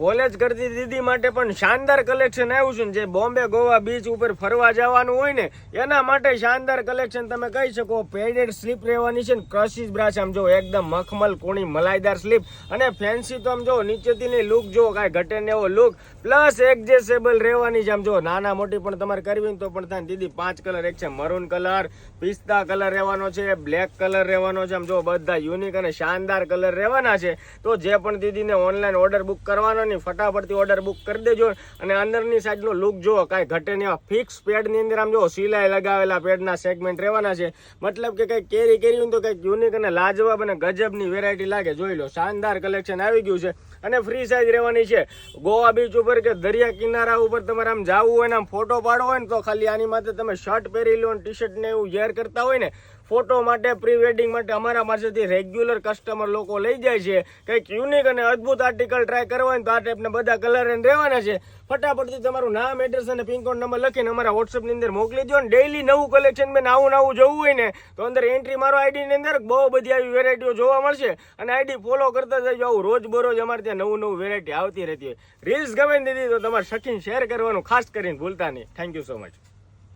College કરતી દીદી માટે પણ શાનદાર કલેક્શન આવ્યું છે ને, જે બોમ્બે ગોવા બીચ ઉપર ફરવા જવાનું હોય ને એના માટે શાનદાર કલેક્શન તમે કહી શકો. પેડેડ સ્લીપ રહેવાની છે ને, ક્રશિસ બ્રાસ આમ જો એકદમ મખમલ કોણી મલાઈદાર સ્લીપ, અને ફેન્સી તો આમ જો નીચેથી લુક જો કાંઈ ઘટે ને એવો લુક, પ્લસ એડજસ્ટેબલ રહેવાની છે. આમ જો નાના મોટી પણ તમારે કરવી તો પણ થાય. દીદી 5 કલર એક છે, મરૂન કલર, પિસ્તા કલર રહેવાનો છે, બ્લેક કલર રહેવાનો છે. આમ જો બધા યુનિક અને શાનદાર કલર રહેવાના છે. તો જે પણ દીદીને ઓનલાઈન ઓર્ડર બુક કરવાનો ફટાફટથી ઓર્ડર બુક કરી દેજો. અને અંદરની સાઈડનો લુક જુઓ, કાંઈ ઘટે નહીં. ફિક્સ પેડની અંદર આમ જો સિલાઈ લગાવેલા પેડના સેગમેન્ટ રહેવાના છે. મતલબ કે કંઈક કેરી કર્યું તો કંઈક યુનિક અને લાજવાબ અને ગજબની વેરાયટી લાગે. જોઈ લો, શાનદાર કલેક્શન આવી ગયું છે. અને ફ્રી સાઈઝ રહેવાની છે. ગોવા બીચ ઉપર કે દરિયા કિનારા ઉપર તમારે આમ જવું હોય ને આમ ફોટો પાડવો હોય ને તો ખાલી આની માટે તમે શર્ટ પહેરી લો ને ટી શર્ટ ને એવું વેર કરતા હોય ને ફોટો માટે, પ્રી વેડિંગ માટે અમારા પાસેથી રેગ્યુલર કસ્ટમર લોકો લઈ જાય છે. કંઈક યુનિક અને અદ્ભુત આર્ટિકલ ટ્રાય કરવા હોય તો આ ટાઈપના બધા કલર રહેવાના છે. ફટાફટથી તમારું નામ, એડ્રેસ અને પિનકોડ નંબર લખીને અમારા વોટ્સઅપની અંદર મોકલી દો. ને ડેઈલી નવું કલેક્શન મેં નવું જોવું હોય ને તો અંદર એન્ટ્રી મારો આઈડીની અંદર બહુ બધી આવી વેરાયટીઓ જોવા મળશે. અને આઈડી ફોલો કરતા જજો. આવું રોજ અમારે ત્યાં નવું વેરાયટી આવતી રહેતી હોય. રીલ્સ ગમે દીધી તો તમારે સખીને શેર કરવાનું ખાસ કરીને ભૂલતા નહીં. Thank you so much.